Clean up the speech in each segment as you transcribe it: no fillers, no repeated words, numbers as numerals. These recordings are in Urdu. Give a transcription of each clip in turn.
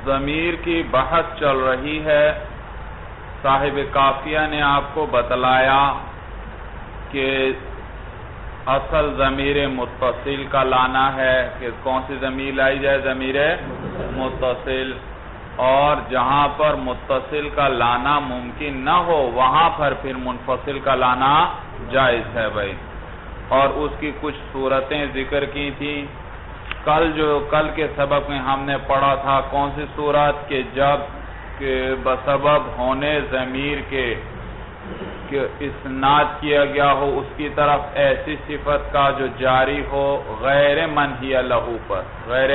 ضمیر کی بحث چل رہی ہے. صاحب کافیہ نے آپ کو بتلایا کہ اصل ضمیر متصل کا لانا ہے کہ کون سی ضمیر لائی جائے, ضمیر متصل, اور جہاں پر متصل کا لانا ممکن نہ ہو وہاں پر پھر منفصل کا لانا جائز ہے بھائی. اور اس کی کچھ صورتیں ذکر کی تھیں. کل کے سبق میں ہم نے پڑھا تھا کون سی صورت کہ جب کہ بسبب ہونے ضمیر کے اسناد کیا گیا ہو اس کی طرف ایسی صفت کا جو جاری ہو غیر منہی لہو پر, غیر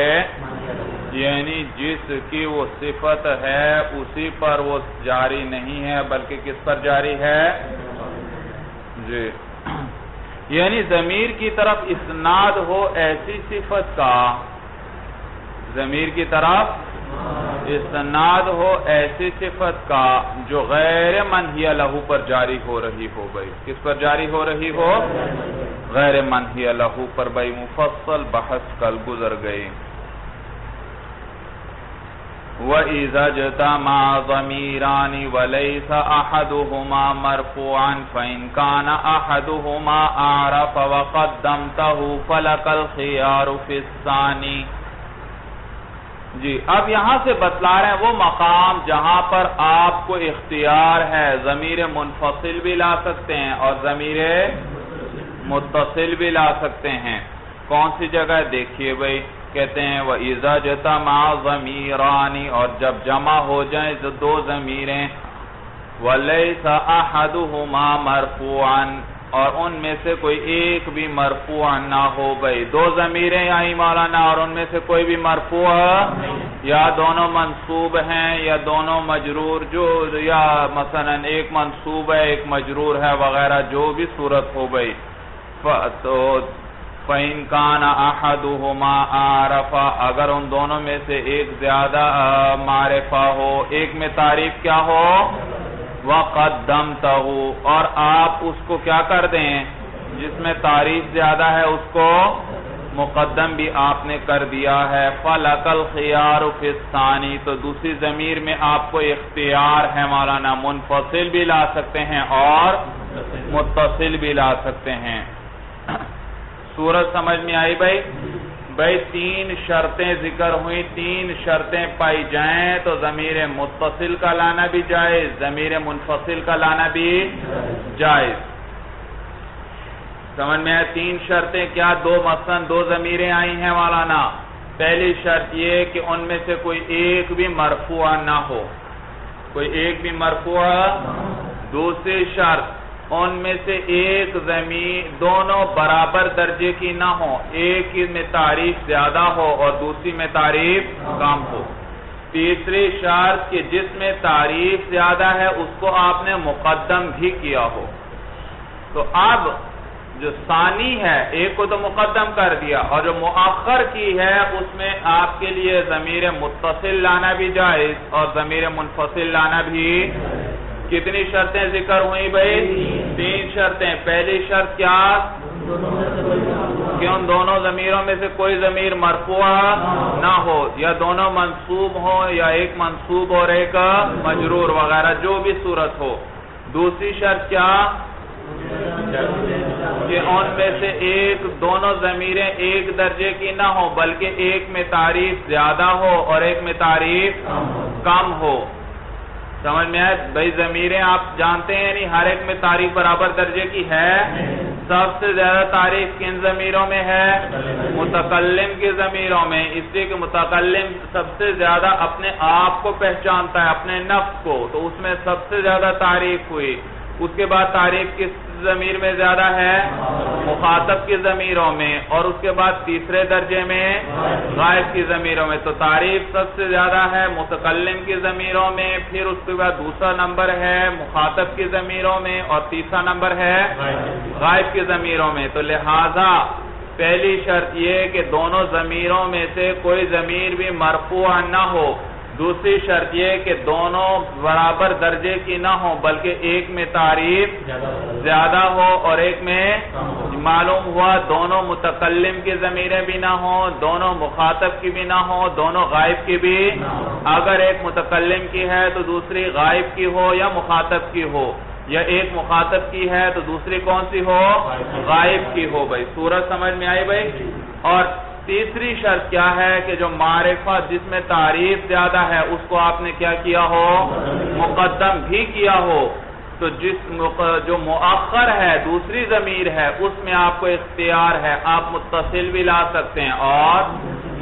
یعنی جس کی وہ صفت ہے اسی پر وہ جاری نہیں ہے بلکہ کس پر جاری ہے جی, یعنی ضمیر کی طرف اسناد ہو ایسی صفت کا, ضمیر کی طرف اسناد ہو ایسی صفت کا جو غیر منہی لہو پر جاری ہو رہی ہو بھائی. کس پر جاری ہو رہی ہو؟ غیر منہی لہو پر بھائی. مفصل بحث کل گزر گئی. وَإِذَا اجْتَمَعَ ضَمِيرَانِ وَلَيْسَ أَحَدُهُمَا مَرْفُوعًا فَإِنْ كَانَ أَحَدُهُمَا أَعْرَفَ وَقَدَّمْتَهُ فَلَكَ الْخِيَارُ فِي الثَّانِي. جی اب یہاں سے بتلا رہے ہیں وہ مقام جہاں پر آپ کو اختیار ہے ضمیر منفصل بھی لا سکتے ہیں اور ضمیر متصل بھی لا سکتے ہیں. کون سی جگہ دیکھیے بھائی, کہتے ہیں وَإِذَا اجْتَمَعَ ضَمِيرَانِ, اور جب جمع ہو جائیں دو ضمیریں, وَلَيْسَ أَحَدُهُمَا مَرْفُوعًا, اور ان میں سے کوئی ایک بھی مرفوع نہ ہو بھائی. دو ضمیریں آئی مولانا اور ان میں سے کوئی بھی مرفوع یا دونوں منصوب ہیں یا دونوں مجرور, جو یا مثلا ایک منصوب ہے ایک مجرور ہے وغیرہ جو بھی صورت ہو بھائی. تو فَإِنْ كَانَ أَحَدُهُمَا أَعْرَفَ, اگر ان دونوں میں سے ایک زیادہ معرفہ ہو, ایک میں تعریف کیا ہو وَقَدَّمْتَهُ, اور آپ اس کو کیا کر دیں جس میں تعریف زیادہ ہے اس کو مقدم بھی آپ نے کر دیا ہے. فَلَكَ الْخِيَارُ فِي الثَّانِي, تو دوسری ضمیر میں آپ کو اختیار ہے مولانا, منفصل بھی لا سکتے ہیں اور متصل بھی لا سکتے ہیں. صورت سمجھ میں آئی بھائی؟ بھائی تین شرطیں ذکر ہوئی, تین شرطیں پائی جائیں تو ضمیر متصل کا لانا بھی جائز, ضمیر منفصل کا لانا بھی جائز. سمجھ میں آئے؟ تین شرطیں کیا؟ دو مثلا دو ضمیریں آئی ہیں مولانا. پہلی شرط یہ کہ ان میں سے کوئی ایک بھی مرفوع نہ ہو, کوئی ایک بھی مرفوع. دوسری شرط ان میں سے ایک ضمیر دونوں برابر درجے کی نہ ہو, ایک میں تعریف زیادہ ہو اور دوسری میں تعریف کم ہو. تیسری شرط کہ جس میں تعریف زیادہ ہے اس کو آپ نے مقدم بھی کیا ہو. تو اب جو ثانی ہے ایک کو تو مقدم کر دیا اور جو مؤخر کی ہے اس میں آپ کے لیے ضمیر متصل لانا بھی جائز اور ضمیر منفصل لانا بھی. کتنی شرطیں ذکر ہوئی بھائی؟ تین شرطیں. پہلی شرط کیا کہ ان دونوں ضمیروں میں سے کوئی ضمیر مرفوع نہ ہو, یا دونوں منصوب ہو یا ایک منصوب اور ایک مجرور وغیرہ جو بھی صورت ہو. دوسری شرط کیا کہ ان میں سے ایک دونوں ضمیریں ایک درجے کی نہ ہو بلکہ ایک میں تعریف زیادہ ہو اور ایک میں تعریف کم ہو. سمجھ میں آئے بھائی؟ ضمیریں آپ جانتے ہیں نہیں ہر ایک میں تعریف برابر درجے کی ہے. سب سے زیادہ تعریف کن ضمیروں میں ہے؟ متکلم کی ضمیروں میں, اس لیے کہ متکلم سب سے زیادہ اپنے آپ کو پہچانتا ہے, اپنے نفس کو, تو اس میں سب سے زیادہ تعریف ہوئی. اس کے بعد تعریف کس ضمیر میں زیادہ ہے؟ مخاطب کی ضمیروں میں, اور اس کے بعد تیسرے درجے میں غائب کی ضمیروں میں. تو تعریف سب سے زیادہ ہے متکلم کی ضمیروں میں, پھر اس کے بعد دوسرا نمبر ہے مخاطب کی ضمیروں میں, اور تیسرا نمبر ہے غائب کی ضمیروں میں. تو لہذا پہلی شرط یہ کہ دونوں ضمیروں میں سے کوئی ضمیر بھی مرفوع نہ ہو. دوسری شرط یہ کہ دونوں برابر درجے کی نہ ہو بلکہ ایک میں تعریف زیادہ ہو اور ایک میں معلوم ہوا دونوں متکلم کی ضمیریں بھی نہ ہوں، دونوں مخاطب کی بھی نہ ہوں، دونوں غائب کی بھی. اگر ایک متکلم کی ہے تو دوسری غائب کی ہو یا مخاطب کی ہو، یا ایک مخاطب کی ہے تو دوسری کون سی ہو؟ غائب کی ہو. بھائی صورت سمجھ میں آئی بھائی؟ اور تیسری شرط کیا ہے کہ جو معرفہ جس میں تعریف زیادہ ہے اس کو آپ نے کیا کیا ہو؟ مقدم بھی کیا ہو. تو جو مؤخر ہے دوسری ضمیر ہے اس میں آپ کو اختیار ہے، آپ متصل بھی لا سکتے ہیں اور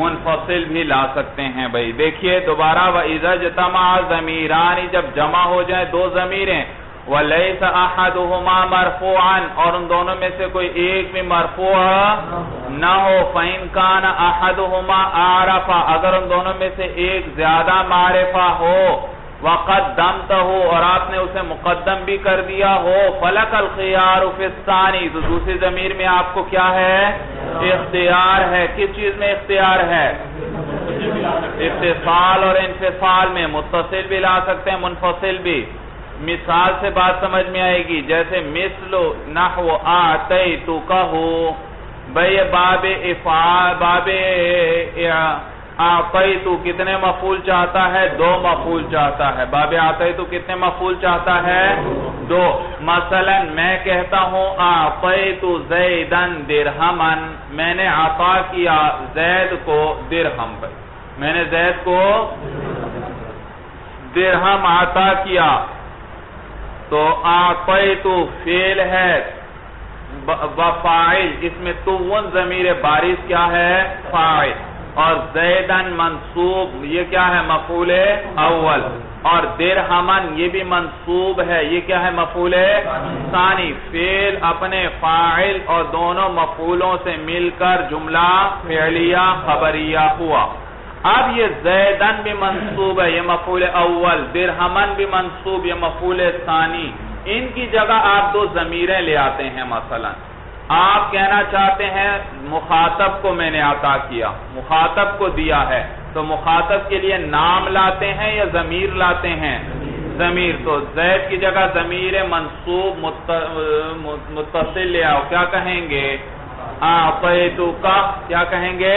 منفصل بھی لا سکتے ہیں. بھائی دیکھیے دوبارہ وَإِذَا اجْتَمَعَ ضَمِيرَانِ جب جمع ہو جائیں دو ضمیریں، وَلَيْسَ أَحَدُهُمَا مَرْفُوعًا اور ان دونوں میں سے کوئی ایک بھی مرفوع نہ ہو، فَإِنْ كَانَ أَحَدُهُمَا أَعْرَفَ اگر ان دونوں میں سے ایک زیادہ معرفہ ہو، وَقَدَّمْتَهُ اور آپ نے اسے مقدم بھی کر دیا ہو، فَلَكَ الْخِيَارُ فِي الثَّانِي تو دوسری ضمیر میں آپ کو کیا ہے؟ اختیار ہے. کس چیز میں اختیار ہے؟ اتصال اور انفصال میں. متصل بھی لا سکتے ہیں منفصل بھی. مثال سے بات سمجھ میں آئے گی، جیسے مثل نحو آتیتکہ. بھئی باب آتیتو کتنے مفعول چاہتا ہے؟ دو مفعول چاہتا ہے. باب آتیتو کتنے مفعول چاہتا ہے؟ دو. مثلا میں کہتا ہوں آتیتو زیدن درہمن، میں نے عطا کیا زید کو درہم. بھئی میں نے زید کو درہم عطا کیا. تو آتیتو فعل ہے وفاعل، اس میں تون ضمیر بارز کیا ہے؟ فاعل. اور زیدن منصوب یہ کیا ہے؟ مفعول اول. اور درہمن یہ بھی منصوب ہے، یہ کیا ہے؟ مفعول ثانی. فعل اپنے فاعل اور دونوں مفعولوں سے مل کر جملہ فعلیہ خبریہ ہوا. اب یہ زیدن بھی منصوب ہے، یہ مفعول اول. درہمن بھی منصوب، یہ مفعول ثانی. ان کی جگہ آپ دو ضمیریں لے آتے ہیں. مثلا آپ کہنا چاہتے ہیں مخاطب کو میں نے عطا کیا، مخاطب کو دیا ہے، تو مخاطب کے لیے نام لاتے ہیں یا ضمیر لاتے ہیں؟ ضمیر. تو زید کی جگہ ضمیر منصوب متصل لے آؤ، کیا کہیں گے؟ آتیتکا. کیا کہیں گے؟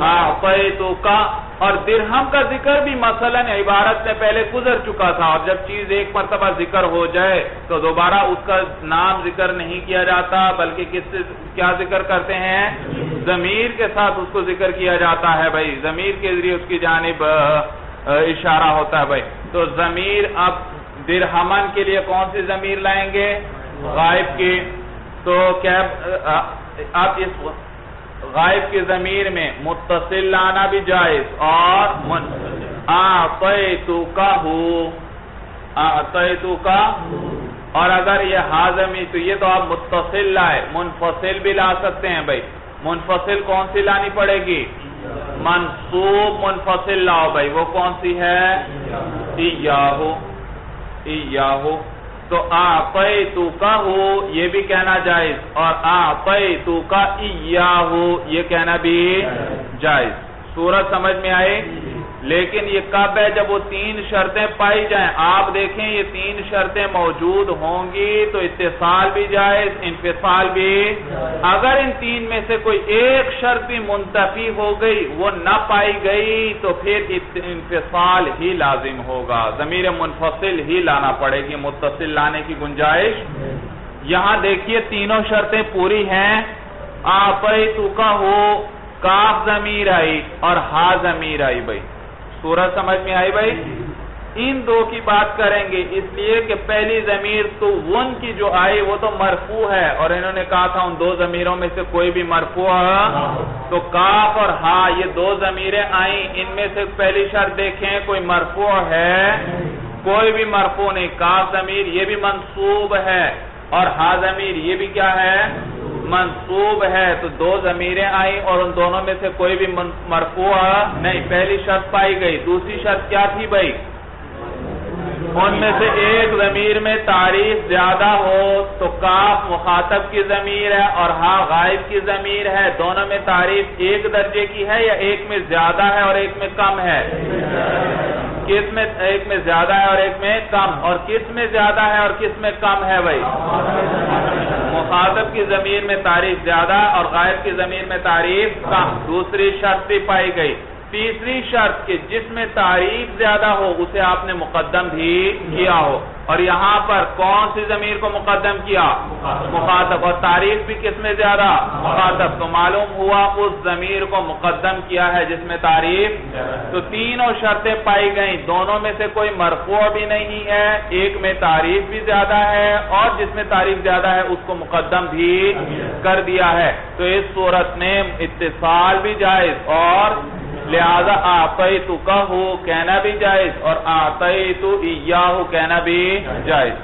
آتیتکا. اور درہم کا ذکر بھی مثلا عبارت میں پہلے گزر چکا تھا، اور جب چیز ایک مرتبہ ذکر ہو جائے تو دوبارہ اس کا نام ذکر نہیں کیا جاتا، بلکہ کس سے کیا ذکر کرتے ہیں؟ ضمیر کے ساتھ اس کو ذکر کیا جاتا ہے. بھائی ضمیر کے ذریعے اس کی جانب اشارہ ہوتا ہے. بھائی تو ضمیر اب درہمن کے لیے کون سی ضمیر لائیں گے؟ غائب کی. تو کیا اب اس غائب کی ضمیر میں متصل لانا بھی جائز اور آتیتکہ. اور اگر یہ حاضمی تو یہ تو آپ متصل لائے، منفصل بھی لا سکتے ہیں. بھائی منفصل کون سی لانی پڑے گی؟ منصوب منفصل لاؤ. بھائی وہ کون سی ہے؟ ایاہو. تو آتیتکہ یہ بھی کہنا جائز اور آتیتکہ ایاہو یہ کہنا بھی جائز. صورت سمجھ میں آئے؟ لیکن یہ کب ہے؟ جب وہ تین شرطیں پائی جائیں. آپ دیکھیں یہ تین شرطیں موجود ہوں گی تو اتصال بھی جائز، انفصال بھی. اگر ان تین میں سے کوئی ایک شرط بھی منتفی ہو گئی، وہ نہ پائی گئی، تو پھر انفصال ہی لازم ہوگا، ضمیر منفصل ہی لانا پڑے گی، متصل لانے کی گنجائش. یہاں دیکھیے تینوں شرطیں پوری ہیں. آتیتکہ کاف ضمیر آئی اور ہا ضمیر آئی. بھائی صورت سمجھ میں آئی؟ بھائی ان دو کی بات کریں گے، اس لیے کہ پہلی ضمیر تو ون کی جو آئی وہ تو مرفوع ہے، اور انہوں نے کہا تھا ان دو ضمیروں میں سے کوئی بھی مرفوع ہے. تو کاف اور ہا یہ دو ضمیریں آئیں، ان میں سے پہلی شرط دیکھیں کوئی مرفوع ہے؟ کوئی بھی مرفوع نہیں. کاف ضمیر یہ بھی منصوب ہے اور ہا ضمیر یہ بھی کیا ہے؟ منصوب ہے. تو دو ضمیریں آئیں اور ان دونوں میں سے کوئی بھی مرفوع نہیں. پہلی شرط پائی گئی. دوسری شرط کیا تھی بھائی؟ ان میں سے ایک ضمیر میں تعریف زیادہ ہو تو کاف مخاطب کی ضمیر ہے اور ہا غائب کی ضمیر ہے. دونوں میں تعریف ایک درجے کی ہے یا ایک میں زیادہ ہے اور ایک میں کم ہے؟ کس میں ایک میں زیادہ ہے اور ایک میں کم. اور کس میں زیادہ ہے اور کس میں کم ہے بھائی؟ مخاطب کی ضمیر میں تعریف زیادہ اور غائب کی ضمیر میں تعریف کم. دوسری شرط بھی پائی گئی. تیسری شرط کہ جس میں تعریف زیادہ ہو اسے آپ نے مقدم بھی کیا ہو. اور یہاں پر کون سی ضمیر کو مقدم کیا؟ مخاطب. اور تعریف بھی کس میں زیادہ؟ مخاطب. تو معلوم ہوا اس ضمیر کو مقدم کیا ہے جس میں تعریف. تو تینوں شرطیں پائی گئیں. دونوں میں سے کوئی مرفوع بھی نہیں ہے. ایک میں تعریف بھی زیادہ ہے اور جس میں تعریف زیادہ ہے اس کو مقدم بھی کر دیا ہے. تو اس صورت میں اتصال بھی جائز اور لہذا اعطیتک کہنا بھی جائز اور اعطیت ایاہ کہنا بھی جائز.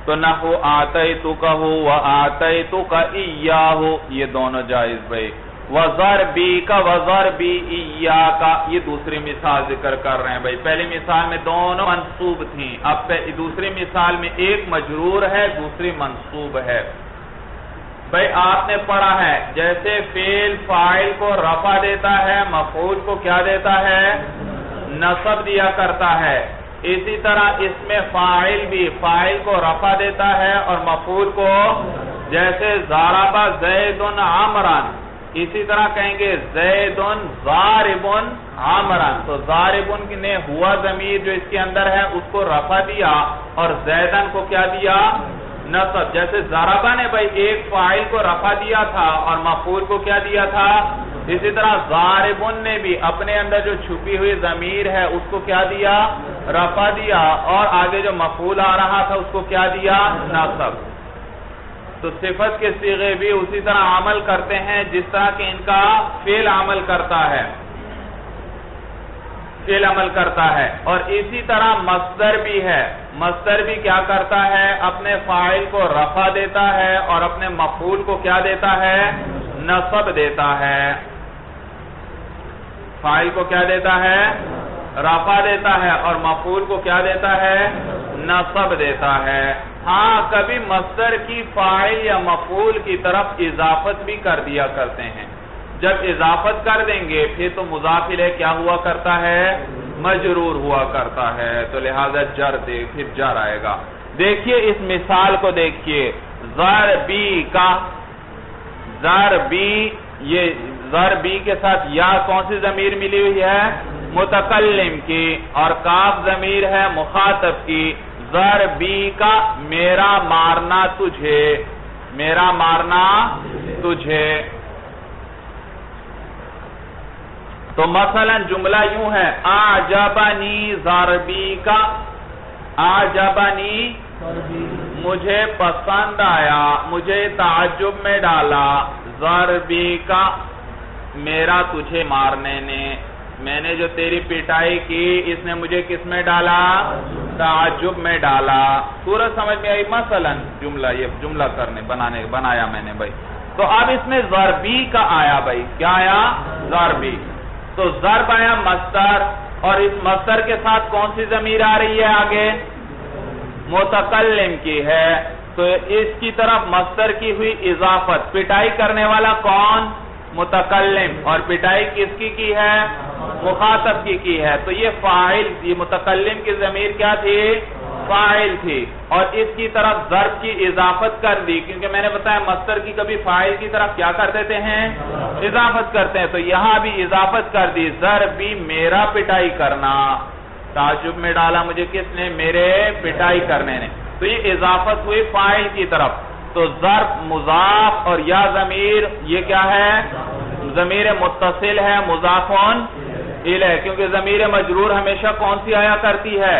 تو نحو اعطیتک و اعطیتک ایاہ یہ دونوں جائز بھائی. وضربیک وضربی ایاک یہ دوسری مثال ذکر کر رہے ہیں بھائی. پہلی مثال میں دونوں منصوب تھیں. اب دوسری مثال میں ایک مجرور ہے دوسری منصوب ہے. بھئی آپ نے پڑھا ہے جیسے فعل فاعل کو رفع دیتا ہے مفعول کو کیا دیتا ہے؟ نصب دیا کرتا ہے. اسی طرح اس میں فاعل بھی فاعل کو رفع دیتا ہے اور مفعول کو جیسے ضرب زید عمرا اسی طرح کہیں گے زید ضارب عمرا. تو ضارب نے ہوا ضمیر جو اس کے اندر ہے اس کو رفع دیا اور زیدن کو کیا دیا؟ نصب. جیسے ضربہ نے بھائی ایک فاعل کو رفع دیا تھا اور مفعول کو کیا دیا تھا. اسی طرح ضاربن نے بھی اپنے اندر جو چھپی ہوئی ضمیر ہے اس کو کیا دیا؟ رفع دیا اور آگے جو مفعول آ رہا تھا اس کو کیا دیا؟ نصب. تو صفت کے صیغے بھی اسی طرح عمل کرتے ہیں جس طرح کہ ان کا فعل عمل کرتا ہے. فعل عمل کرتا ہے. اور اسی طرح مصدر بھی ہے. مصدر بھی کیا کرتا ہے؟ اپنے فاعل کو رفع دیتا ہے اور اپنے مفعول کو کیا دیتا ہے؟ نصب دیتا ہے. فاعل کو کیا دیتا ہے؟ رفع دیتا ہے اور مفعول کو کیا دیتا ہے؟ نصب دیتا ہے. ہاں کبھی مصدر کی فاعل یا مفعول کی طرف اضافت بھی کر دیا کرتے ہیں. جب اضافت کر دیں گے پھر تو مضاف الیہ کیا ہوا کرتا ہے؟ مجرور ہوا کرتا ہے. تو لہذا جر دے پھر جر آئے گا. دیکھیے اس مثال کو دیکھیے. ضربی کا ضربی یہ ضربی کے ساتھ یا کون سی ضمیر ملی ہوئی ہے؟ متکلم کی. اور کاف ضمیر ہے مخاطب کی. ضربی کا میرا مارنا تجھے. میرا مارنا تجھے. تو مثلا جملہ یوں ہے اعجبنی ضربی کا. اعجبنی مجھے پسند آیا مجھے تعجب میں ڈالا. ضربی کا میرا تجھے مارنے نے. میں نے جو تیری پٹائی کی اس نے مجھے کس میں ڈالا؟ تعجب میں ڈالا. صورت سمجھ میں آئی؟ مثلا جملہ یہ جملہ بنایا میں نے بھائی. تو اب اس میں ضربی کا آیا بھائی. کیا آیا؟ ضربی. تو ضرب آیا مصدر اور اس مصدر کے ساتھ کون سی ضمیر آ رہی ہے آگے؟ متکلم کی ہے. تو اس کی طرف مصدر کی ہوئی اضافت. پٹائی کرنے والا کون؟ متکلم. اور پٹائی کس کی ہے؟ مخاطب کی ہے. تو یہ فاعل یہ متکلم کی ضمیر کیا تھی؟ فاعل تھی. اور اس کی طرف ضرب کی اضافت کر دی کیونکہ میں نے بتایا مصدر کی کبھی فاعل کی طرف کیا کر دیتے ہیں؟ اضافت کرتے ہیں. تو یہاں بھی اضافت کر دی. ضربی میرا پٹائی کرنا. تعجب میں ڈالا مجھے کس نے؟ میرے پٹائی کرنے نے. تو یہ اضافت ہوئی فاعل کی طرف. تو ضرب مضاف اور یا ضمیر یہ کیا ہے؟ ضمیر متصل ہے مضافون الیہ. کیونکہ ضمیر مجرور ہمیشہ کون سی آیا کرتی ہے؟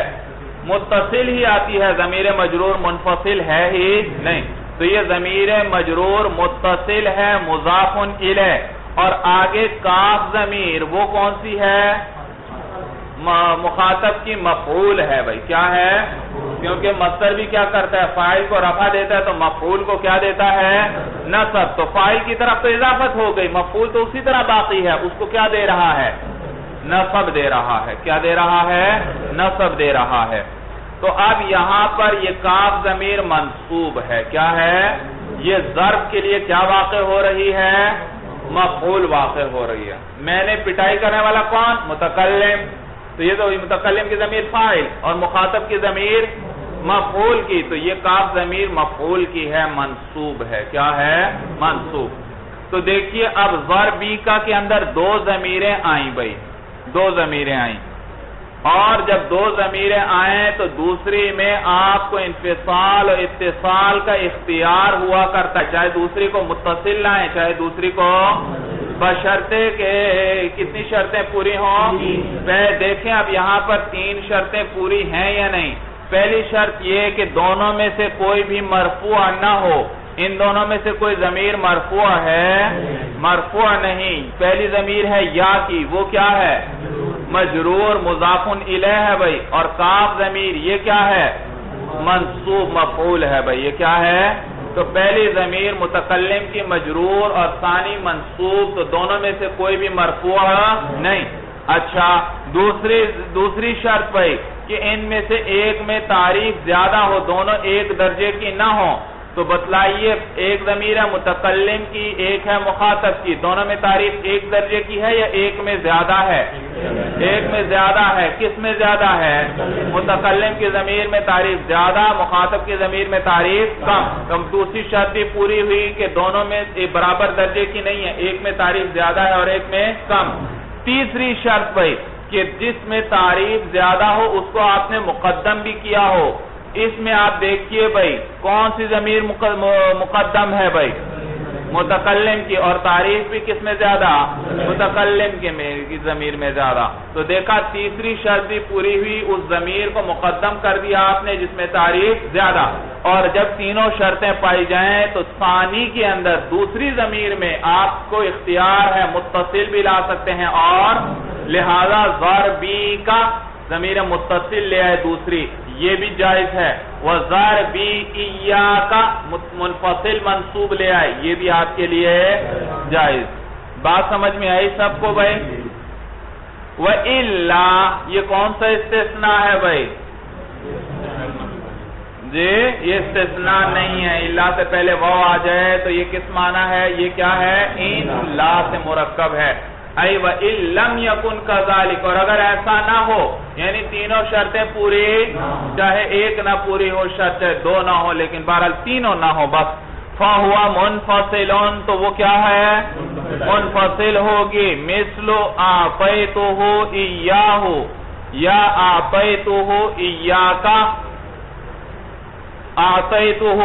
متصل ہی آتی ہے. ضمیر مجرور منفصل ہے ہی نہیں. تو یہ ضمیر مجرور متصل ہے مضافون الیہ. اور آگے کاف ضمیر وہ کون سی ہے؟ مخاطب کی مفعول ہے بھائی. کیا ہے؟ کیونکہ مصدر بھی کیا کرتا ہے؟ فاعل کو رفع دیتا ہے تو مفعول کو کیا دیتا ہے؟ نصب. تو فاعل کی طرف تو اضافت ہو گئی. مفعول تو اسی طرح باقی ہے. اس کو کیا دے رہا ہے؟ نصب دے رہا ہے. کیا دے رہا ہے؟ نصب دے رہا ہے. تو اب یہاں پر یہ کاف ضمیر منصوب ہے. کیا ہے؟ یہ ضرب کے لیے کیا واقع ہو رہی ہے؟ مفعول واقع ہو رہی ہے. میں نے پٹائی کرنے والا کون؟ متکلم. تو یہ تو متکلم کی ضمیر فاعل اور مخاطب کی ضمیر مفعول کی، تو یہ کاف ضمیر مفعول کی ہے، منصوب ہے، کیا ہے؟ منصوب۔ تو دیکھیے اب ضربی کا کے اندر دو ضمیریں آئیں بھائی، دو ضمیریں آئیں، اور جب دو ضمیریں آئیں تو دوسری میں آپ کو انفصال اور اتصال کا اختیار ہوا کرتا ہے، چاہے دوسری کو متصل لائیں چاہے دوسری کو، بشرطے کہ کتنی شرطیں پوری ہوں؟ دیکھیں اب یہاں پر تین شرطیں پوری ہیں یا نہیں۔ پہلی شرط یہ کہ دونوں میں سے کوئی بھی مرفوع نہ ہو، ان دونوں میں سے کوئی ضمیر مرفوع ہے؟ مرفوع نہیں۔ پہلی ضمیر ہے یا کی، وہ کیا ہے؟ مجرور مضاف الیہ ہے بھائی، اور کاف ضمیر یہ کیا ہے؟ منصوب مفعول ہے بھائی، یہ کیا ہے؟ تو پہلی ضمیر متکلم کی مجرور اور ثانی منصوب، تو دونوں میں سے کوئی بھی مرفوع نہیں۔ اچھا دوسری شرط بھائی کہ ان میں سے ایک میں تعریف زیادہ ہو، دونوں ایک درجے کی نہ ہو، تو بتلائیے ایک ضمیر ہے متکلم کی، ایک ہے مخاطب کی، دونوں میں تعریف ایک درجے کی ہے یا ایک میں زیادہ ہے؟ ایک میں زیادہ ہے۔ کس میں زیادہ ہے؟ متکلم کی ضمیر میں تعریف زیادہ، مخاطب کی ضمیر میں تعریف کم۔ دوسری شرط بھی پوری ہوئی کہ دونوں میں برابر درجے کی نہیں ہے، ایک میں تعریف زیادہ ہے اور ایک میں کم۔ تیسری شرط بھائی کہ جس میں تعریف زیادہ ہو اس کو آپ نے مقدم بھی کیا ہو۔ اس میں آپ دیکھیے بھائی کون سی ضمیر مقدم ہے بھائی؟ متکلم کی، اور تعریف بھی کس میں زیادہ؟ متکلم کی ضمیر میں زیادہ۔ تو دیکھا تیسری شرط بھی پوری ہوئی، اس ضمیر کو مقدم کر دیا آپ نے جس میں تعریف زیادہ، اور جب تینوں شرطیں پائی جائیں تو ثانی کے اندر دوسری ضمیر میں آپ کو اختیار ہے متصل بھی لا سکتے ہیں، اور لہذا ضربی کا ضمیر متصل لے آئے دوسری، یہ بھی جائز ہے۔ وَضَرْبِي إِيَّاكَ منفصل منصوب لے آئے، یہ بھی آپ کے لیے جائز۔ بات سمجھ میں آئی سب کو بھائی؟ وَإِلَّا یہ کون سا استثناء ہے بھائی؟ جی یہ استثناء نہیں ہے، اللہ سے پہلے واو آ جائے تو یہ کس معنی ہے؟ یہ کیا ہے؟ ان لا سے مرکب ہے۔ ای وَإِن لَمْ يَكُنْ كَذَلِكَ، اور اگر ایسا نہ ہو یعنی تینوں شرطیں پوری، چاہے ایک نہ پوری ہو شرط، چاہے دو نہ ہو، لیکن بہرحال تینوں نہ ہو بس، فَهُوَ مُنْفَصِلٌ تو وہ کیا ہے؟ منفصل ہوگی۔ مِثْلُ أَعْطَيْتُهُ إِيَّاهُ یا أَعْطَيْتُهُ إِيَّاكَ، أَعْطَيْتُهُ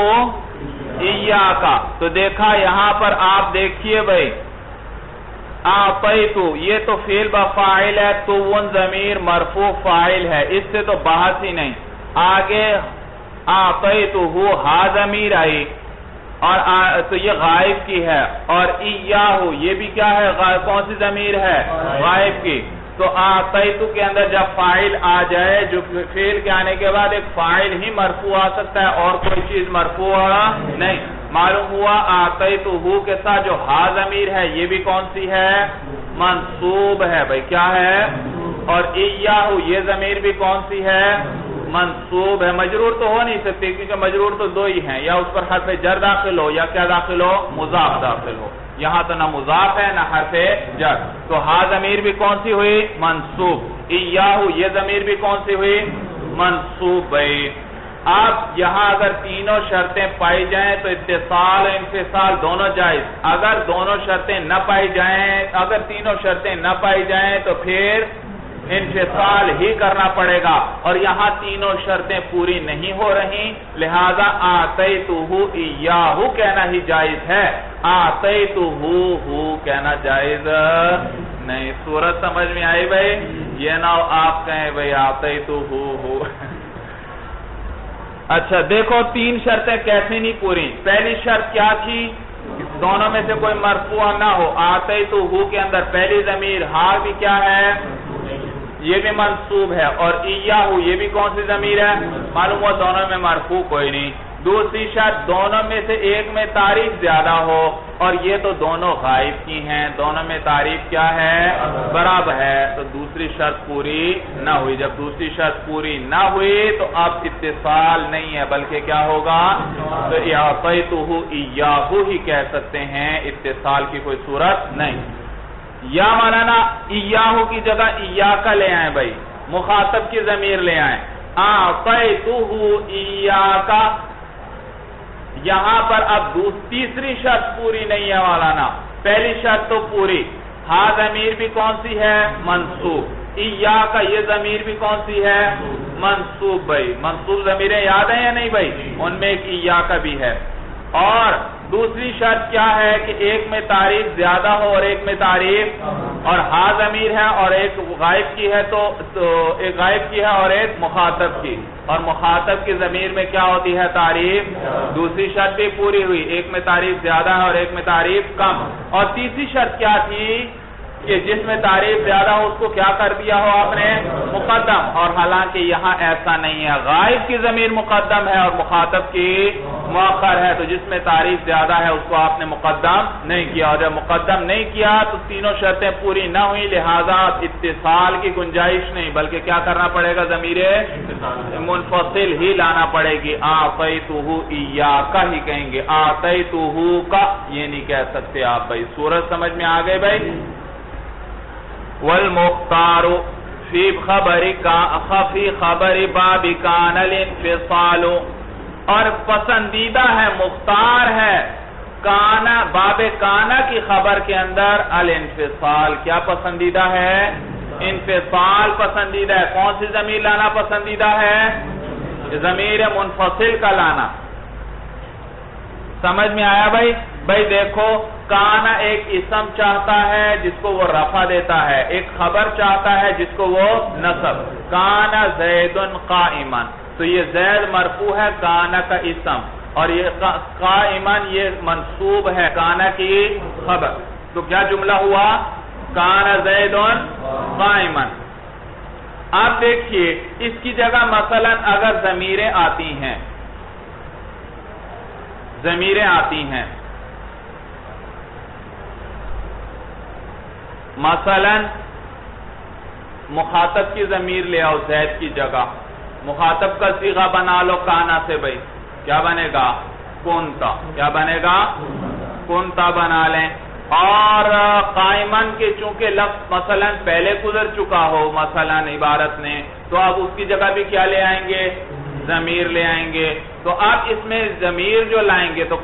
إِيَّاكَ، تو دیکھا یہاں پر آپ دیکھیے بھائی آتیتو یہ تو فعل بفاعل ہے، تو ون ضمیر مرفوع فاعل ہے، اس سے تو بحث ہی نہیں۔ آگے آتیتو ہا ضمیر آئی، اور تو یہ غائب کی ہے، اور ایاہو یہ بھی کیا ہے؟ کون سی ضمیر ہے؟ غائب کی۔ تو آتیتو کے اندر جب فاعل آ جائے، جو فعل کے آنے کے بعد ایک فاعل ہی مرفوع آ سکتا ہے اور کوئی چیز مرفوع نہیں۔ معلوم ہوا آتیتو کے ساتھ جو ہا ضمیر ہے یہ بھی کون سی ہے؟ منصوب ہے بھائی، کیا ہے؟ اور ایاہو یہ ضمیر بھی کون سی ہے؟ منصوب ہے۔ مجرور تو ہو نہیں سکتی کیونکہ مجرور تو دو ہی ہیں، یا اس پر حرف جر داخل ہو یا کیا داخل ہو؟ مضاف داخل ہو۔ یہاں تو نہ مضاف ہے نہ حرف جر، تو ہا ضمیر بھی کون سی ہوئی؟ منصوب۔ ایاہو یہ ضمیر بھی کون سی ہوئی؟ منصوب بھائی۔ اب یہاں اگر تینوں شرطیں پائی جائیں تو اتصال و انفصال دونوں جائز، اگر دونوں شرطیں نہ پائی جائیں، اگر تینوں شرطیں نہ پائی جائیں تو پھر انفصال ہی کرنا پڑے گا، اور یہاں تینوں شرطیں پوری نہیں ہو رہی، لہذا آتیتہ ایاہو کہنا ہی جائز ہے، آتیتہ کہنا جائز نہیں۔ صورت سمجھ میں آئی بھائی؟ یہ نہ آپ کہیں بھائی آتیتہ اچھا دیکھو تین شرطیں کیسے نہیں پوری۔ پہلی شرط کیا تھی؟ دونوں میں سے کوئی مرفوع نہ ہو۔ آتیتہ کے اندر پہلی ضمیر ہا بھی کیا ہے؟ یہ بھی منصوب ہے، اور ایاہو یہ بھی کون سی ضمیر ہے؟ معلوم ہوا دونوں میں مرفوع کوئی نہیں۔ دوسری شرط دونوں میں سے ایک میں تعریف زیادہ ہو، اور یہ تو دونوں غائب کی ہیں، دونوں میں تعریف کیا ہے؟ برابر ہے، تو دوسری شرط پوری نہ ہوئی۔ جب دوسری شرط پوری نہ ہوئی تو اب اتصال نہیں ہے بلکہ کیا ہوگا؟ تو آتیتہ ایاہو ہی کہہ سکتے ہیں، اتصال کی کوئی صورت نہیں۔ یا مولانا ایاہو کی جگہ ایاکا لے آئیں بھائی، مخاطب کی ضمیر لے آئیں، اعطیتہ ایاک، یہاں پر اب تیسری شرط پوری نہیں ہے مولانا، پہلی شرط تو پوری. ہا ضمیر بھی کون سی ہے؟ منصوب. ایاک یہ ضمیر بھی کون سی ہے؟ منصوب. بھائی منصوب ضمیریں یاد ہیں یا نہیں بھائی؟ ان میں ایک ایاک بھی ہے. اور دوسری شرط کیا ہے کہ ایک میں تعریف زیادہ ہو اور ایک میں تعریف، اور ہا ضمیر ہے اور ایک غائب کی ہے، تو ایک غائب کی ہے اور ایک مخاطب کی، اور مخاطب کی ضمیر میں کیا ہوتی ہے؟ تعریف. دوسری شرط بھی پوری ہوئی، ایک میں تعریف زیادہ ہے اور ایک میں تعریف کم. اور تیسری شرط کیا تھی کہ جس میں تعریف زیادہ ہو اس کو کیا کر دیا ہو آپ نے؟ مقدم. اور حالانکہ یہاں ایسا نہیں ہے، غائب کی ضمیر مقدم ہے اور مخاطب کی مؤخر ہے، تو جس میں تعریف زیادہ ہے اس کو آپ نے مقدم نہیں کیا، اور جب مقدم نہیں کیا تو تینوں شرطیں پوری نہ ہوئی، لہذا اتصال کی گنجائش نہیں، بلکہ کیا کرنا پڑے گا؟ ضمیر منفصل ہی لانا پڑے گی. اعطیتہ ایاک ہی کہیں گے، اعطیتہ کا یہ نہیں کہہ سکتے آپ. بھائی سورج سمجھ میں آ گئے بھائی؟ والمختار فی خبر باب کان الانفصال، اور پسندیدہ ہے، مختار ہے کانا، باب کانا کی خبر کے اندر الانفصال. کیا پسندیدہ ہے؟ انفصال پسندیدہ ہے. کون سی ضمیر لانا پسندیدہ ہے؟ ضمیر منفصل کا لانا. سمجھ میں آیا بھائی؟ بھائی دیکھو، کانا ایک اسم چاہتا ہے جس کو وہ رفع دیتا ہے، ایک خبر چاہتا ہے جس کو وہ نصب. کانا زید قائما، تو یہ زید مرفوع ہے کانا کا اسم، اور یہ قائما یہ منصوب ہے کانا کی خبر. تو کیا جملہ ہوا؟ کانا زید قائما. آپ دیکھیے اس کی جگہ مثلا اگر ضمیریں آتی ہیں، مثلا مخاطب کی ضمیر لے آؤ زید کی جگہ، مخاطب کا صیغہ بنا لو کانا سے. بھائی کیا بنے گا؟ کنتا. کیا بنے گا؟ کنتا بنا لیں. اور قائمن کے چونکہ لفظ مثلا پہلے گزر چکا ہو مثلا عبارت نے، تو اب اس کی جگہ بھی کیا لے آئیں گے؟ ضمیر لے آئیں گے. تو آپ اس میں ضمیر جو لائیں گے تو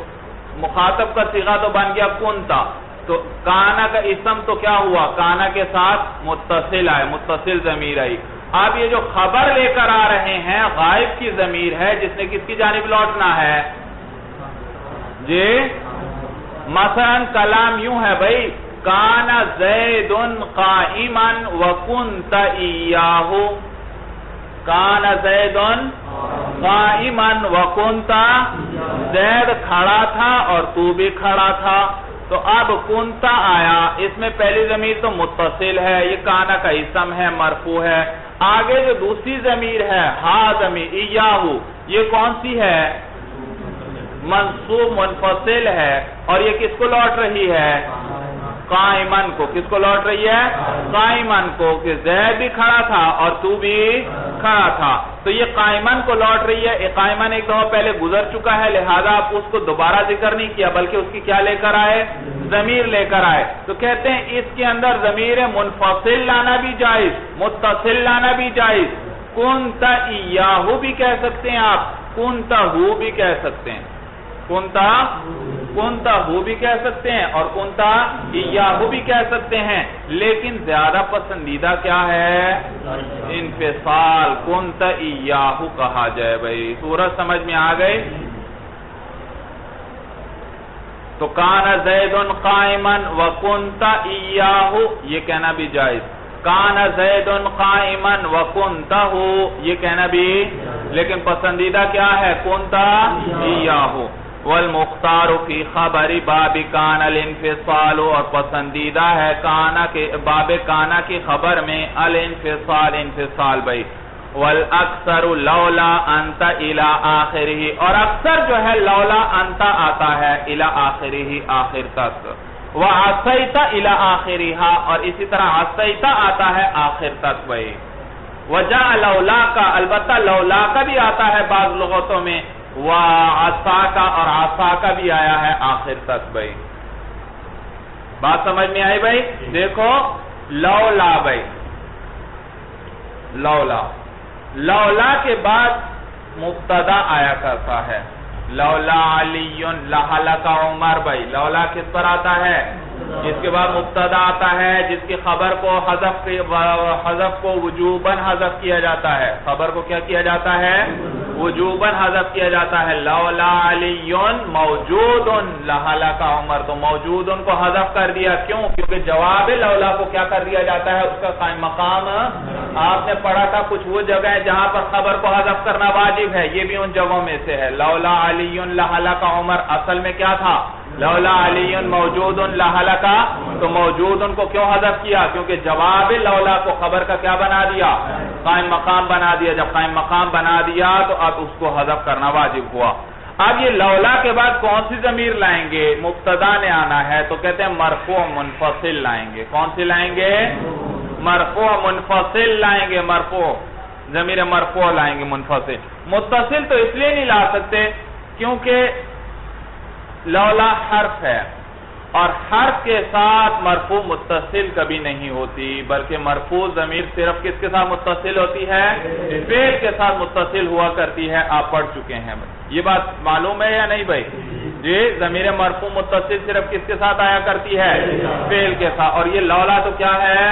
مخاطب کا صیغہ تو بن گیا کنتا، تو کانا کا اسم تو کیا ہوا؟ کانا کے ساتھ متصل آئے، متصل ضمیر آئی. اب یہ جو خبر لے کر آ رہے ہیں غائب کی ضمیر ہے جس نے کس کی جانب لوٹنا ہے؟ جی مثلا کلام یوں ہے بھائی، کانا زید قائما وکنت ایاہ. کانا زید قائما وکنت، زید کھڑا تھا اور تو بھی کھڑا تھا. تو اب کنتا آیا، اس میں پہلی ضمیر تو متصل ہے، یہ کانا کا اسم ہے، مرفوع ہے. آگے جو دوسری ضمیر ہے ہا ضمیر ایاہو، یہ کون سی ہے؟ منصوب منفصل ہے، اور یہ کس کو لوٹ رہی ہے؟ قائمن کو. کس کو لوٹ رہی ہے؟ قائمن کو، کہ زید بھی کھڑا تھا اور تو بھی کھڑا تھا. تو یہ قائمن کو لوٹ رہی ہے. قائمن ایک دفعہ پہلے گزر چکا ہے، لہذا آپ اس کو دوبارہ ذکر نہیں کیا، بلکہ اس کی کیا لے کر آئے؟ ضمیر لے کر آئے. تو کہتے ہیں اس کے اندر ضمیر منفصل لانا بھی جائز، متصل لانا بھی جائز. کنت ایاہو بھی کہہ سکتے ہیں آپ، کنت ہو بھی کہہ سکتے ہیں، کنتا ہو بھی کہہ سکتے ہیں اور کنتا ایاہو بھی کہہ سکتے ہیں. لیکن زیادہ پسندیدہ کیا ہے؟ انفصال. کنتا ایاہو کہا جائے. بھائی سورج سمجھ میں آ گئی؟ تو کانا زید قائما وکنتا ایاہو یہ کہنا بھی جائز. کانا زید قائما وکنتہ یہ کہنا بھی، لیکن پسندیدہ کیا ہے؟ کنتا ایاہو. والمختار فی خبر باب کان الانفصال، اور پسندیدہ ہے کانا کے باب کانا کی خبر میں الانفصال، انفصال. بھائی والاکثر لولا انت الى آخرہ، اور اکثر جو ہے لولا انت آتا ہے الى آخرہ، آخر تک. وعصیت الى آخرہ، اور اسی طرح عصیت آتا ہے آخر تک. بھائی وجاء لولا کا، البتہ لولا کا بھی آتا ہے بعض لغتوں میں، وعصا کا اور عصا کا بھی آیا ہے آخر تک. بھائی بات سمجھ میں آئی؟ بھائی دیکھو لولا، بھائی لولا لولا کے بعد مبتدا آیا کرتا ہے. لولا علی لہلک عمر. بھائی لولا کس پر آتا ہے؟ اس کے بعد مبتدا آتا ہے جس کی خبر کو حذف کو وجوباً حذف کیا جاتا ہے. خبر کو کیا کیا جاتا ہے؟ وجوباً حذف کیا جاتا ہے. لولا علی موجود لہلک عمر. تو موجود کو حذف کر دیا. کیوں؟ کیونکہ جواب لولا کو کیا کر دیا جاتا ہے؟ اس کا قائم مقام. آپ نے پڑھا تھا کچھ وہ جگہ ہے جہاں پر خبر کو حذف کرنا واجب ہے. یہ بھی ان جگہوں میں سے ہے. لولا علی لہلک عمر اصل میں کیا تھا؟ لولا علی موجود لہلک. تو موجود کو کیوں حذف کیا؟ کیونکہ جواب لولا کو خبر کا کیا بنا دیا؟ قائم مقام بنا دیا. جب قائم مقام بنا دیا تو اب اس کو حذف کرنا واجب ہوا. اب یہ لولا کے بعد کون سی ضمیر لائیں گے؟ مبتدا نے آنا ہے تو کہتے ہیں مرفوع منفصل لائیں گے. کون سی لائیں گے؟ مرفوع منفصل لائیں گے. مرفوع ضمیر مرفوع لائیں گے منفصل. متصل تو اس لیے نہیں لا سکتے کیونکہ لولا حرف ہے اور حرف کے ساتھ مرفوع متصل کبھی نہیں ہوتی، بلکہ مرفوع ضمیر صرف کس کے ساتھ متصل ہوتی ہے؟ فعل کے ساتھ متصل ہوا کرتی ہے. آپ پڑھ چکے ہیں. یہ بات معلوم ہے یا نہیں بھائی؟ جی ضمیر مرفوع متصل صرف کس کے ساتھ آیا کرتی ہے؟ فعل کے ساتھ. اور یہ لولا تو کیا ہے؟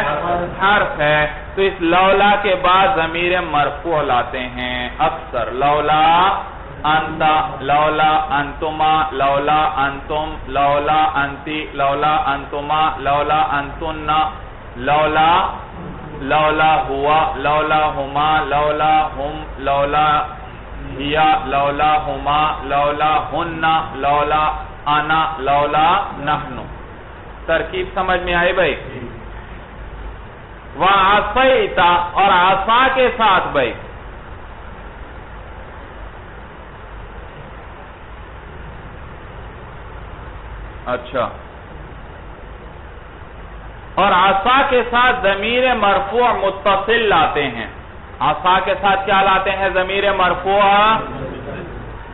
حرف ہے. تو اس لولا کے بعد ضمیر مرفوع لاتے ہیں اکثر. لولا انت، لولا انتما، لولا انتم، لولا انتی، لولا انتما، لولا انتن، لولا، لولا ہوا، لولا ہما، لولا ہم، لولا ہیا، لولا ہما، لولا ہن، لولا انا، لولا نحن. ترکیب سمجھ میں آئی بھائی؟ وَعَصَيْتَ اور عصا کے ساتھ بھائی اچھا، اور عصا کے ساتھ ضمیر مرفوع متصل لاتے ہیں. عصا کے ساتھ کیا لاتے ہیں؟ ضمیر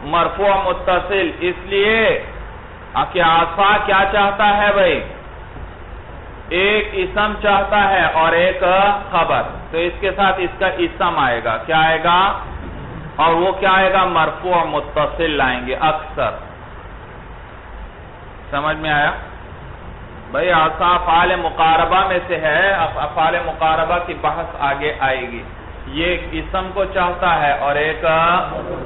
مرفوع متصل. اس لیے کہ عصا کیا چاہتا ہے بھائی؟ ایک اسم چاہتا ہے اور ایک خبر. تو اس کے ساتھ اس کا اسم آئے گا. کیا آئے گا؟ اور وہ کیا آئے گا؟ مرفوع متصل لائیں گے اکثر. سمجھ میں آیا بھائی؟ عصا افعال مقاربہ میں سے ہے. افعال مقاربہ کی بحث آگے آئے گی. یہ ایک اسم کو چاہتا ہے اور ایک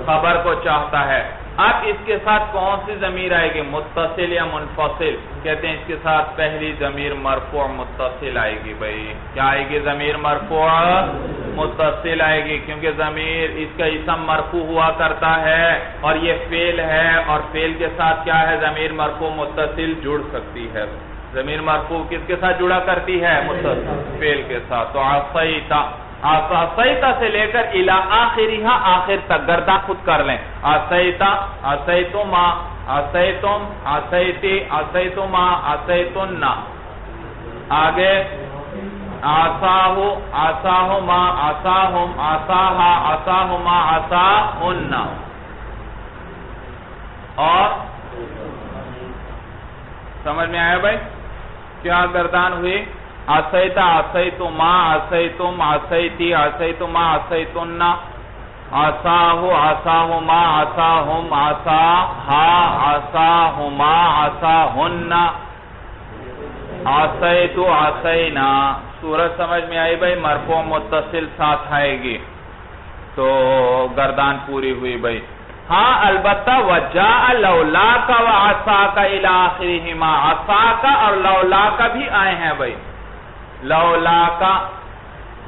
خبر کو چاہتا ہے. اب اس کے ساتھ کون سی ضمیر آئے گی؟ متصل یا منفصل؟ کہتے ہیں اس کے ساتھ پہلی ضمیر مرفوع متصل آئے گی. بھائی کیا آئے گی؟ ضمیر مرفوع متصل آئے گی کیونکہ ضمیر اس کا اسم مرفوع ہوا کرتا ہے اور یہ فعل ہے، اور فعل کے ساتھ کیا ہے؟ ضمیر مرفوع متصل جڑ سکتی ہے. ضمیر مرفوع کس کے ساتھ جڑا کرتی ہے؟ متصل فعل کے ساتھ. تو عصیت، عصیت سے لے کر الی آخرہ، آخر تک گردان خود کر لیں. عصیت، عصیتما، عصیتم، عصیتی، عصیتما، عصیتن. آگے عصاہ، عصاہما، عصاہم، عصاہا، عصاہما، عصاہن. اور سمجھ میں آیا بھائی کیا گردان ہوئی؟ عصیت، عصیتما، عصیتم، عصیتی، عصیتما، عصیتن. عصاہ، عصاہما، عصاہم، عصاہا، عصاہما، عصاہن. عصیت، عصینا. سورج سمجھ میں آئی بھائی؟ مرفوع متصل ساتھ آئے گی تو گردان پوری ہوئی بھائی. ہاں البتہ وجاء لولا کا وعصا کا الی آخرہما، عصا کا اور لولا کا بھی آئے ہیں بھائی. لولا کا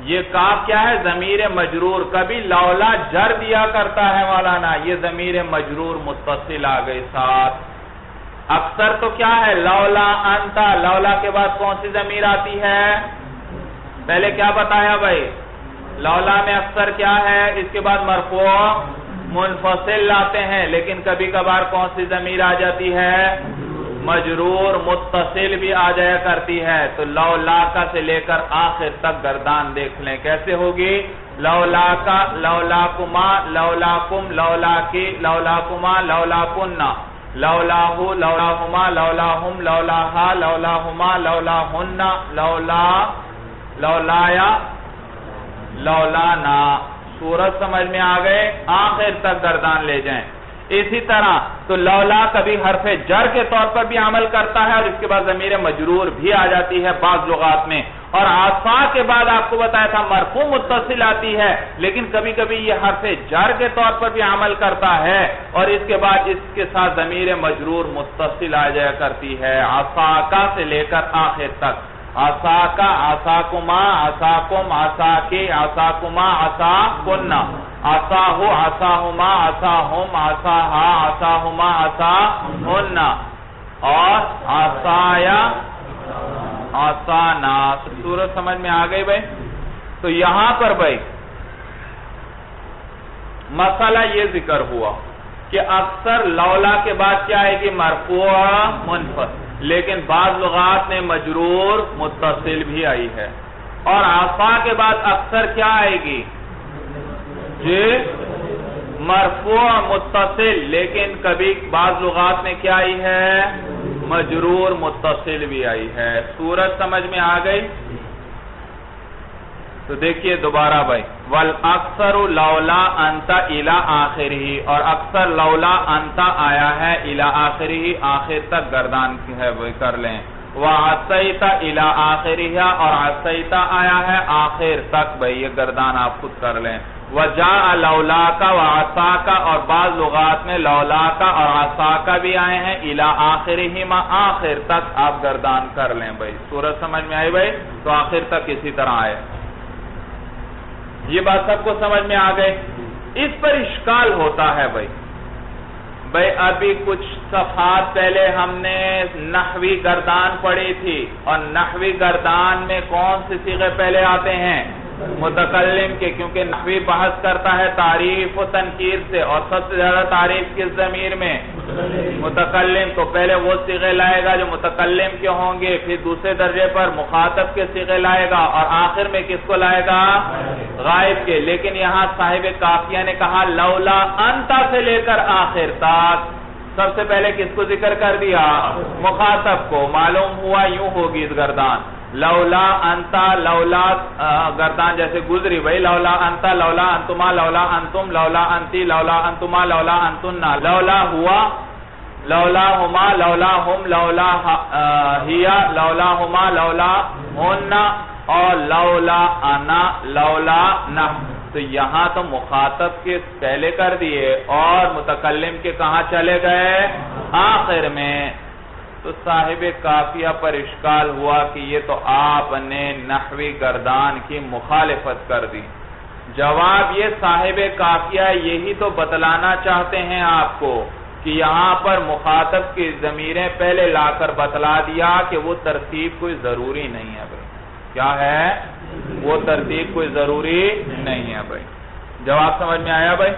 یہ کاف کیا ہے؟ ضمیر مجرور. کبھی لولا جر دیا کرتا ہے مولانا، یہ ضمیر مجرور متصل آ گئی ساتھ. اکثر تو کیا ہے؟ لولا انتا. لولا کے بعد کون سی ضمیر آتی ہے؟ پہلے کیا بتایا بھائی؟ لولا میں اکثر کیا ہے؟ اس کے بعد مرفوع منفصل لاتے ہیں، لیکن کبھی کبھار کون سی ضمیر آ جاتی ہے؟ مجرور متصل بھی آ جایا کرتی ہے. تو لولا کا سے لے کر آخر تک گردان دیکھ لیں کیسے ہوگی. لولا کا، لولا کما، لولا کم، لولا کی، لولا کما، لولا کننا، لولا ہو، لولا ہما، لولا ہم، لولا ہا، لولا ہما، لولا ہن، لولا، لولایا، لولا نا. سورج سمجھ میں آ گئے، آخر تک گردان لے جائیں. اسی طرح تو لولا کبھی حرف جر کے طور پر بھی عمل کرتا ہے اور اس کے بعد ضمیر مجرور بھی آ جاتی ہے بعض لغات میں. اور عصا کے بعد آپ کو بتایا تھا مرفوع متصل آتی ہے، لیکن کبھی کبھی یہ حرف جر کے طور پر بھی عمل کرتا ہے اور اس کے بعد اس کے ساتھ ضمیر مجرور متصل آ جایا کرتی ہے عصاکا سے لے کر آخر تک. عصاکا، عصاکما، عصاکم، عصاکی، عصاکما، عصاکنا، عصاہو، عصاہما، عصاہم، عصاہا، عصاہما، عصاہن اور عصایا، عصانا. سورج سمجھ میں آ گئی بھائی. تو یہاں پر بھائی مسئلہ یہ ذکر ہوا کہ اکثر لولا کے بعد کیا آئے گی؟ مرفوع منفصل، لیکن بعض لغات میں مجرور متصل بھی آئی ہے. اور عصا کے بعد اکثر کیا آئے گی؟ جی مرفوع متصل، لیکن کبھی بعض لغات میں کیا آئی ہے؟ مجرور متصل بھی آئی ہے. سورج سمجھ میں آ گئی؟ تو دیکھیے دوبارہ بھائی، والاکثر لولا انت الی آخرہ، اور اکثر لولا انت آیا ہے الی آخرہ، آخر تک گردان ہے وہ کر لیں. وعصیت الی آخرہ، اور عصیت آیا ہے آخر تک، بھائی یہ گردان آپ خود کر لیں. وجاء لولاکا وعصاکا، اور بعض لغات میں لولاکا اور عصاکا بھی آئے ہیں الی آخرہما، آخر تک آپ گردان کر لیں. بھائی سورج سمجھ میں آئی بھائی؟ تو آخر تک اسی طرح آئے. یہ بات سب کو سمجھ میں آ گئے. اس پر اشکال ہوتا ہے بھائی ابھی کچھ صفحات پہلے ہم نے نحوی گردان پڑھی تھی، اور نحوی گردان میں کون سے صیغے پہلے آتے ہیں؟ متکلم کے، کیونکہ نحوی بحث کرتا ہے تعریف و تنکیر سے، اور سب سے زیادہ تعریف کس ضمیر میں؟ متکلم. تو پہلے وہ صیغے لائے گا جو متکلم کے ہوں گے، پھر دوسرے درجے پر مخاطب کے صیغے لائے گا، اور آخر میں کس کو لائے گا؟ غائب کے. لیکن یہاں صاحب کافیہ نے کہا لولا انتا سے لے کر آخر تک سب سے پہلے کس کو ذکر کر دیا؟ مخاطب کو. معلوم ہوا یوں ہوگی اس گردان، لولا انتا، لولا گردان جیسے گزری بھائی، لولا انتا، لولا انتما، لولا انتم، لولا انتی، لولا انتما، لولا انتنا، لولا ہوا، لولا ہما، لولا ہم، لولا ہیا، لولا ہما، لولا ہن، اور لولا انا، لولا نہ. تو یہاں تو مخاطب کے پہلے کر دیے اور متکلم کے کہاں چلے گئے؟ آخر میں. تو صاحب کافیہ پر اشکال ہوا کہ یہ تو آپ نے نحوی گردان کی مخالفت کر دی. جواب یہ صاحب کافیہ یہی تو بتلانا چاہتے ہیں آپ کو کہ یہاں پر مخاطب کی ضمیریں پہلے لا کر بتلا دیا کہ وہ ترتیب کوئی ضروری نہیں ہے بھائی. کیا ہے؟ وہ ترتیب کوئی ضروری نہیں ہے بھائی. جواب سمجھ میں آیا بھائی؟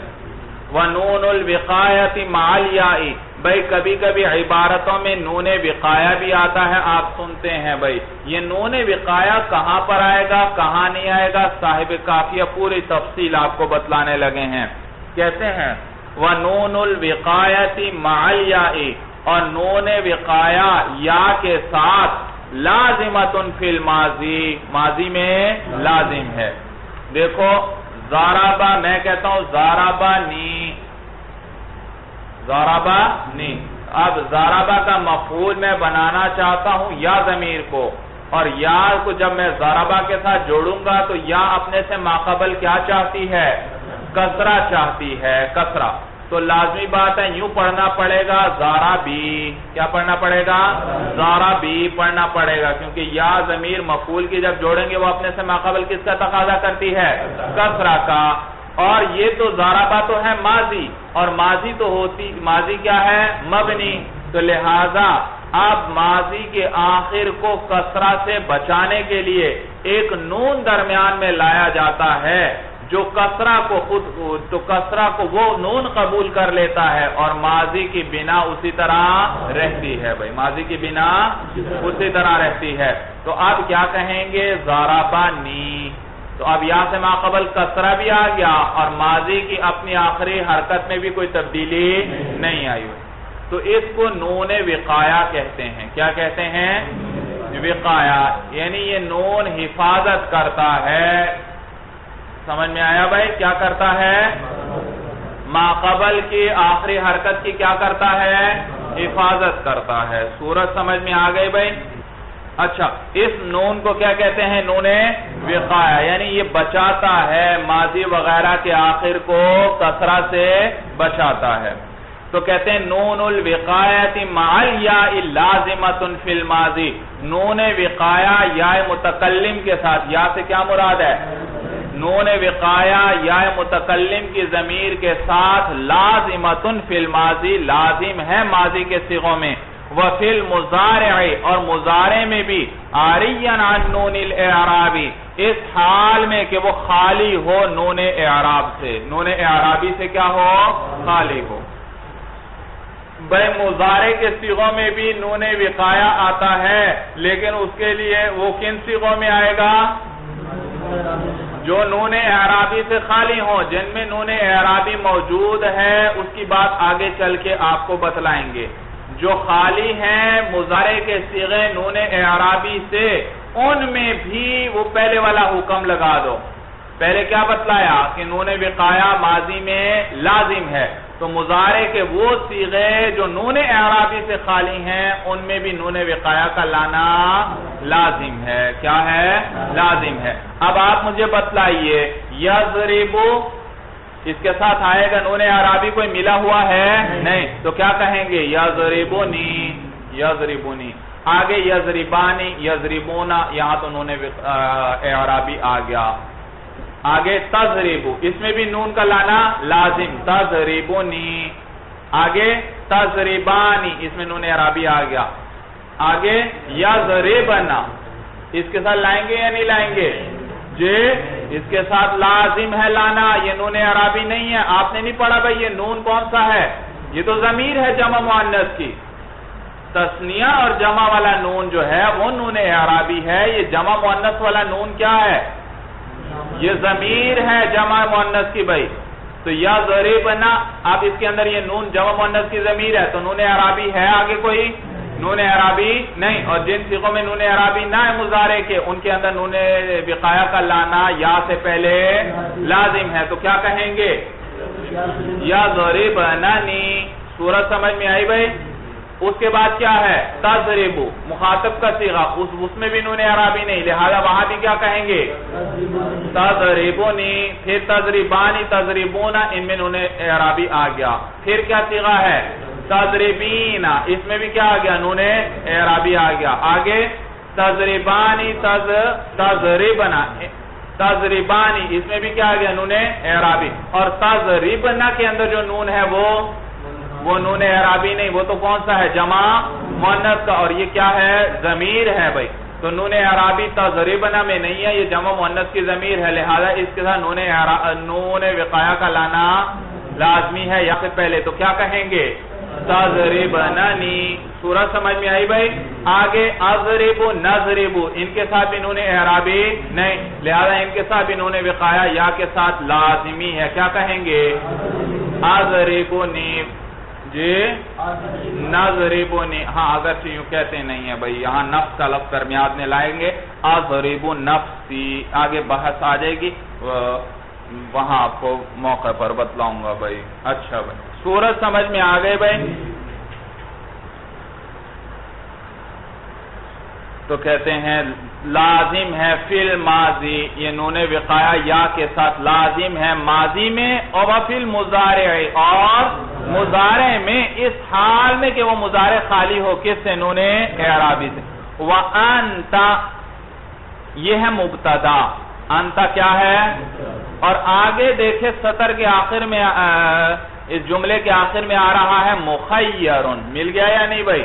وَنُونُ الْوِقَایَةِ مَعَ الْیَاءِ، بھائی کبھی کبھی عبارتوں میں نون وقایہ بھی آتا ہے، آپ سنتے ہیں بھائی. یہ نون وقایہ کہاں پر آئے گا، کہاں نہیں آئے گا؟ صاحب کافیہ پوری تفصیل آپ کو بتلانے لگے ہیں. کہتے ہیں وَنُونُ الْوِقَایَةِ مَعَ الْیَاءِ، اور نون وقایہ یا کے ساتھ لازمتن فی الماضی، ماضی میں لازم ہے. دیکھو ضربا، میں کہتا ہوں ضربنی، ضربنی. اب ضربا کا مفعول میں بنانا چاہتا ہوں یا ضمیر کو، اور یا کو جب میں ضربا کے ساتھ جوڑوں گا تو یا اپنے سے ماقبل کیا چاہتی ہے؟ کسرہ چاہتی ہے، کسرہ. تو لازمی بات ہے یوں پڑھنا پڑے گا ضربی. کیا پڑھنا پڑے گا؟ ضربی پڑھنا پڑے گا، کیونکہ یا ضمیر مفعول کی جب جوڑیں گے وہ اپنے سے ماقبل کس کا تقاضا کرتی ہے؟ کسرہ کا. اور یہ تو ضربہ تو ہے ماضی، اور ماضی تو ہوتی، ماضی کیا ہے؟ مبنی. تو لہذا اب ماضی کے آخر کو کسرہ سے بچانے کے لیے ایک نون درمیان میں لایا جاتا ہے جو کسرہ کو خود، تو کسرہ کو وہ نون قبول کر لیتا ہے اور ماضی کی بنا اسی طرح رہتی ہے بھائی، ماضی کی بنا اسی طرح رہتی ہے. تو اب کیا کہیں گے؟ ضربنی. تو اب یا سے ماقبل کسرہ بھی آ گیا اور ماضی کی اپنی آخری حرکت میں بھی کوئی تبدیلی نہیں آئی. تو اس کو نون وقایہ کہتے ہیں. کیا کہتے ہیں؟ وقایہ. یعنی یہ نون حفاظت کرتا ہے سمجھ میں آیا بھائی؟ کیا کرتا ہے؟ ما قبل کی آخری حرکت کی کیا کرتا ہے؟ حفاظت کرتا ہے. صورت سمجھ میں آ گئی بھائی؟ اچھا، اس نون کو کیا کہتے ہیں؟ نون وقایہ، یعنی یہ بچاتا ہے ماضی وغیرہ کے آخر کو کسرہ سے بچاتا ہے. تو کہتے ہیں نون الوقایت مع الیاء لازمۃ فی الماضی. نون وقایہ یا متکلم کے ساتھ، یا سے کیا مراد ہے؟ نون وقایہ یا متکلم کی ضمیر کے ساتھ لازمۃ فی الماضی، لازم ہے ماضی کے صیغوں میں. وفی المضارع، اور مضارع میں بھی عاریًا عن نون الاعراب، اس حال میں کہ وہ خالی ہو نون اعراب سے، نون اعرابی سے کیا ہو؟ خالی ہو. بھائی مضارع کے صیغوں میں بھی نون وقایہ آتا ہے، لیکن اس کے لیے وہ کن صیغوں میں آئے گا؟ جو نون اعرابی سے خالی ہوں، جن میں نون اعرابی موجود ہے اس کی بات آگے چل کے آپ کو بتلائیں گے. جو خالی ہیں مضارع کے صیغے نون اعرابی سے، ان میں بھی وہ پہلے والا حکم لگا دو. پہلے کیا بتلایا کہ نون وقایہ ماضی میں لازم ہے، تو مضارع کے وہ صیغے جو نون اعرابی سے خالی ہیں ان میں بھی نون وقایہ کا لانا لازم ہے. کیا ہے؟ لازم ہے. اب آپ مجھے بتلائیے، یضرب اس کے ساتھ آئے گا نون اعرابی کوئی ملا ہوا ہے؟ نہیں. تو کیا کہیں گے؟ یضربونی، یضربونی. آگے یضربانی، یضربونا، یہاں تو نون اعرابی آ گیا. آگے تضربو، اس میں بھی نون کا لانا لازم، تضربونی. آگے تضربانی، اس میں نون اعرابی آ گیا. آگے یضربنا، اس کے ساتھ لائیں گے یا نہیں لائیں گے؟ جی، اس کے ساتھ لازم ہے لانا، یہ نون اعرابی نہیں ہے. آپ نے نہیں پڑھا بھائی یہ نون کون سا ہے؟ یہ تو ضمیر ہے جمع مؤنث کی. تثنیہ اور جمع والا نون جو ہے وہ نون اعرابی ہے. یہ جمع مؤنث والا نون کیا ہے؟ یہ ضمیر ہے جمع مؤنث کی بھائی. تو یا ضربنا، اب اس کے اندر یہ نون جمع مؤنث کی ضمیر ہے، تو نون اعرابی ہے آگے کوئی؟ نون اعرابی نہیں. اور جن صیغوں میں نون اعرابی نہ ہے مضارع کے، ان کے اندر نون وقایہ کا لانا یا سے پہلے لازم ہے. تو کیا کہیں گے؟ یا ضربنانی. صورت سمجھ میں آئی بھائی؟ اس کے بعد کیا ہے؟ تضربو، مخاطب کا صیغہ، اس میں بھی نون اعرابی نہیں، لہذا وہاں بھی کیا کہیں گے؟ تضربونی. پھر تضربانی، تضربونا، ان میں نون اعرابی آ گیا. پھر کیا صیغہ ہے؟ تضربینا، اس میں بھی کیا آ گیا؟ نون اعرابی آ گیا. آگے تضربانی، تضربنا، تضربانی، اس میں بھی کیا آ گیا؟ نون اعرابی. اور تضربنا کے اندر جو نون ہے وہ نون اعرابی نہیں، وہ تو کون سا ہے؟ جمع مؤنث کا. اور یہ کیا ہے؟ ضمیر ہے بھائی. تو نون اعرابی تضربنا میں نہیں ہے، یہ جمع مؤنث کی ضمیر ہے، لہذا اس کے ساتھ نون وقایہ کا لانا لازمی ہے یا پھر پہلے. تو کیا کہیں گے؟ تضربنانی. صورت سمجھ میں آئی بھائی؟ آگے اضربو، نضربو، ان کے ساتھ بھی نون اعرابی نہیں، لہذا ان کے ساتھ بھی نون وقایہ یا کے ساتھ لازمی ہے. کیا کہیں گے؟ اضربونی. جی، نضربونی. ہاں اگرچہ یوں کہتے نہیں ہے بھائی، یہاں نفس کا لفظ درمیان میں لائیں گے. اضربو نفسی. آگے بحث آ جائے گی، وہاں آپ کو موقع پر بتلاؤں گا بھائی. اچھا بھائی، صورت سمجھ میں آ گئے بھائی؟ تو کہتے ہیں لازم ہے فی الماضی، یہ نون وقایہ یا کے ساتھ لازم ہے ماضی میں، اور فی المضارع، اور مضارع میں اس حال میں کہ وہ مضارع خالی ہو کس سے؟ نون اعرابی سے. وَأَنْتَ، یہ ہے مبتدا. انت کیا ہے؟ اور آگے دیکھیں سطر کے آخر میں، اس جملے کے آخر میں آ رہا ہے مخیرن. مل گیا یا نہیں بھائی؟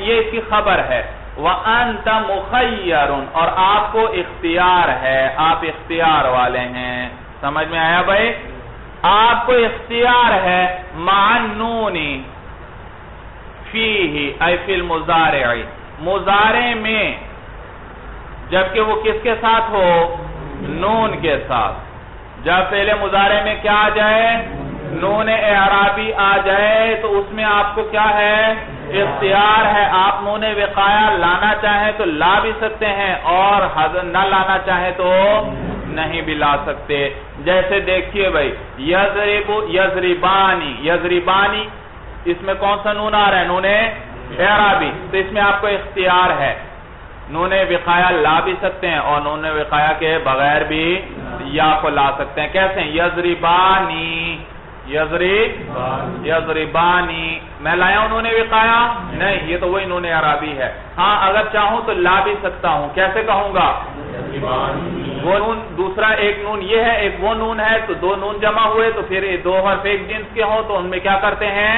یہ اس کی خبر ہے. وَأَنْتَ مُخَيَّرٌ، اور آپ کو اختیار ہے، آپ اختیار والے ہیں. سمجھ میں آیا بھائی؟ آپ کو اختیار ہے. مع النون فیہ، ای فی المضارع، مضارع میں، جبکہ وہ کس کے ساتھ ہو؟ نون کے ساتھ. جب پہلے مضارع میں کیا آ جائے؟ نون اعرابی آ جائے تو اس میں آپ کو کیا ہے؟ اختیار ہے. آپ نون وقایہ لانا چاہیں تو لا بھی سکتے ہیں، اور نہ لانا چاہیں تو نہیں بھی لا سکتے. جیسے دیکھیے بھائی یضرب یضربانی, یضربانی اس میں کون سا نون آ رہا ہے؟ نون اعرابی. تو اس میں آپ کو اختیار ہے, نون وقایا لا بھی سکتے ہیں اور نون وقایا کے بغیر بھی یا کو لا سکتے ہیں. کیسے ہیں؟ یضربانی, یضربانی. میں لایا ہوں نون وقایا؟ نہیں, یہ تو وہی نون اعرابی ہے. ہاں اگر چاہوں تو لا بھی سکتا ہوں. کیسے کہوں گا؟ وہ نون, دوسرا ایک نون یہ ہے, ایک وہ نون ہے, تو دو نون جمع ہوئے تو پھر دو حرف ایک جنس کے ہوں تو ان میں کیا کرتے ہیں؟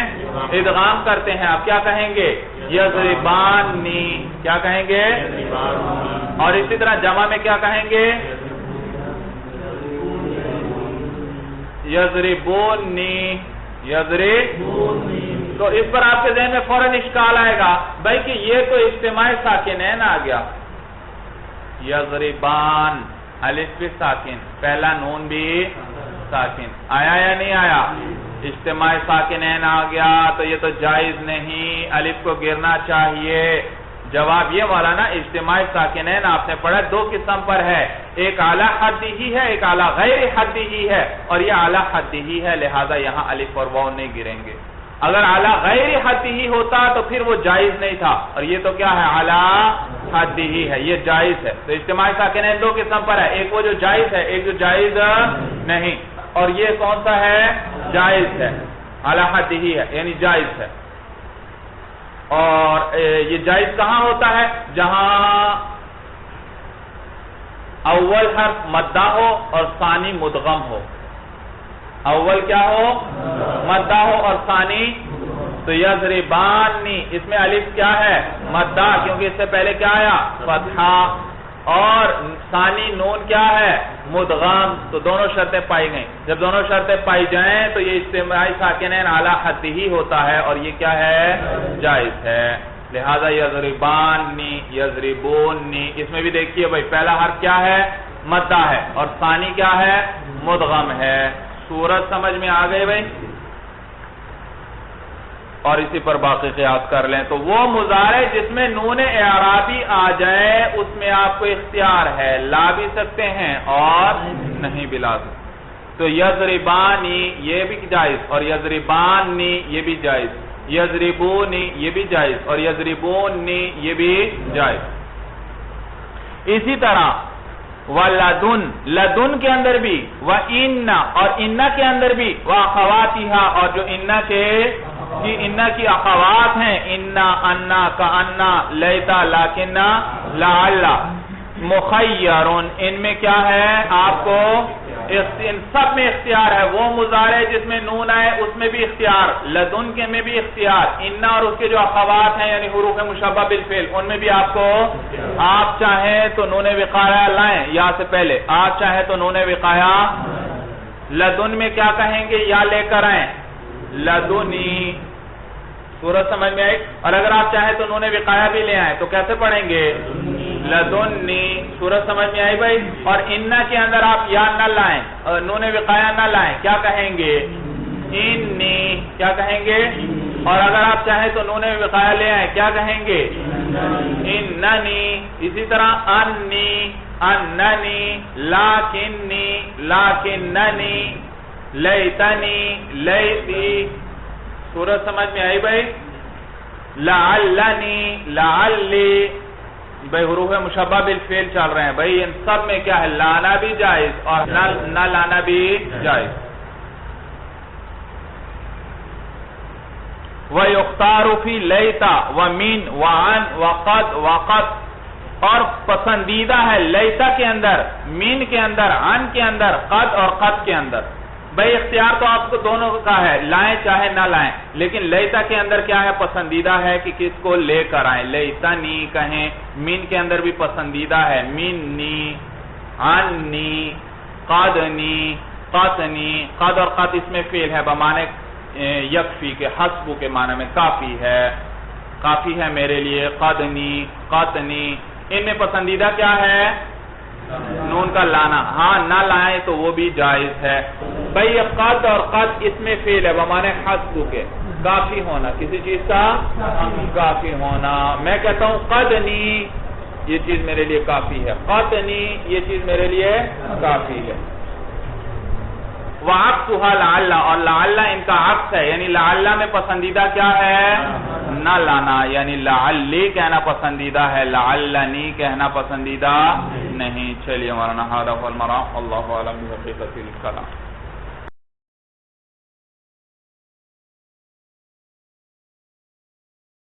ادغام کرتے ہیں. آپ کیا کہیں گے؟ یضربانی. کیا کہیں گے؟ اور اسی طرح جمع میں کیا کہیں گے؟ یضربونی, یضربونی. تو اس پر آپ کے ذہن میں فوراً اشکال آئے گا بھائی کہ یہ تو اجتماعی ساکنین آ گیا. یضربان الف بھی ساکن, پہلا نون بھی ساکن, آیا یا نہیں آیا؟ اجتماعی ساکنین آ گیا تو یہ تو جائز نہیں, الف کو گرنا چاہیے. جواب یہ والا نا, اجتماعی ساکنین آپ نے پڑھا دو قسم پر ہے, ایک اعلیٰ حدی ہی ہے, ایک اعلیٰ غیر حدی ہی ہے, اور یہ اعلیٰ حدی ہی ہے, لہذا یہاں الف اور واو نہیں گریں گے. اگر اعلیٰ غیر حدی ہی ہوتا تو پھر وہ جائز نہیں تھا, اور یہ تو کیا ہے؟ اعلیٰ حدی ہی ہے, یہ جائز ہے. تو اجتماعی ساکنین دو قسم پر ہے, ایک وہ جو جائز ہے, ایک جو جائز نہیں, اور یہ کون سا ہے؟ جائز ہے, اعلیٰ حدی ہی ہے یعنی جائز ہے. اور یہ جائز کہاں ہوتا ہے؟ جہاں اول حرف مدہ ہو اور ثانی مدغم ہو. اول کیا ہو؟ مدہ ہو اور ثانی. تو یضربانی اس میں الف کیا ہے؟ مدہ, کیونکہ اس سے پہلے کیا آیا؟ فتحہ. اور ثانی نون کیا ہے؟ مدغم. تو دونوں شرطیں پائی گئیں. جب دونوں شرطیں پائی جائیں تو یہ اجتماعی ساکنین اعلیٰ حدی ہی ہوتا ہے, اور یہ کیا ہے؟ جائز ہے. لہذا یضربانی, یضربونی. اس میں بھی دیکھیے بھائی پہلا حرف کیا ہے؟ مدہ ہے, اور ثانی کیا ہے؟ مدغم ہے. صورت سمجھ میں آ گئی بھائی؟ اور اسی پر باقی قیاس کر لیں تو وہ مضارع جس میں نون اعرابی آ جائے اس میں آپ کو اختیار ہے, لا بھی سکتے ہیں اور نہیں بھی لا سکتے. تو یضربانی یہ بھی جائز, اور یضربانی یہ بھی جائز, یضربونی یہ بھی جائز, اور یضربونی یہ بھی جائز. اسی طرح وَلَدُن, لدن کے اندر بھی, وَإِنَّ اور اِنَّ کے اندر بھی, وَأَخَوَاتِهَا اور جو اِنَّ کی اخوات ہیں, اِنَّا, اَنَّا, کَأَنَّا, لَيْتَا, لَكِنَّا, لَعَلَّا, مُخَيَّرٌ. ان میں کیا ہے؟ آپ کو ان سب میں اختیار ہے. وہ مضارع جس میں نون آئے اس میں بھی اختیار, لدن کے میں بھی اختیار, اِنَّا اور اس کے جو اخوات ہیں یعنی حروف مشبہ بالفعل ان میں بھی آپ کو, آپ چاہیں تو نون وقایا لائیں یا سے پہلے, آپ چاہیں تو نون وقایا. لدن میں کیا کہیں گے؟ یا لے کر آئیں, لدنی. صورت سمجھ میں آئی؟ اور اگر آپ چاہیں تو نون وقایا بھی لے آئیں تو کیسے پڑھیں گے؟ لدنی. صورت سمجھ میں آئی بھائی؟ اور اِنَّ کے اندر آپ یا نہ لائیں, نون وقایا نہ لائیں, کیا کہیں گے؟ انی. کیا کہیں گے؟ اور اگر آپ چاہیں تو نون وقایا لے آئیں, کیا کہیں گے؟ اننی. اسی طرح انی, اننی, لاکنی, لاکننی, لیتنی, لیتی. صورت سمجھ میں آئی بھائی؟ لعلنی, لعلی. بھائی حروف مشبہ بالفعل چل رہے ہیں بھائی, ان سب میں کیا ہے؟ لانا بھی جائز اور نہ لانا بھی جائز. وَيُخْتَارُ فِي لَيْتَ وَمِن وَعَن وَقَدْ وَقَدْ. اور پسندیدہ ہے لیتا کے اندر, مین کے اندر, عن کے اندر, قد اور قد کے اندر. بھئی اختیار تو آپ کو دونوں کا ہے, لائیں چاہے نہ لائیں, لیکن لیتا کے اندر کیا ہے؟ پسندیدہ ہے کہ کس کو لے کر آئیں, لیتنی کہیں. مین کے اندر بھی پسندیدہ ہے, منی, عنی, قدنی, قطنی. قد اور قط اس میں فعل ہے بمعنی یکفی کے, حسب کے معنی میں کافی ہے, کافی ہے میرے لیے. قدنی, قطنی. ان میں پسندیدہ کیا ہے؟ نون کا لانا. ہاں نہ لائیں تو وہ بھی جائز ہے. بھئی قد اور قد اس میں فعل ہے بمعنی حسب کے, کافی ہونا, کسی چیز کا کافی ہونا. میں کہتا ہوں قدنی, یہ چیز میرے لیے کافی ہے. قطنی یہ چیز میرے لیے کافی ہے. وعکسها لعل اور لعل ان کا عکس ہے یعنی لعل میں پسندیدہ کیا ہے نہ لانا یعنی لعلی کہنا پسندیدہ ہے لعلنی کہنا پسندیدہ نہیں. چلیے مولانا هذا هو المرام. اللہ اعلم بحقیقت الکلام.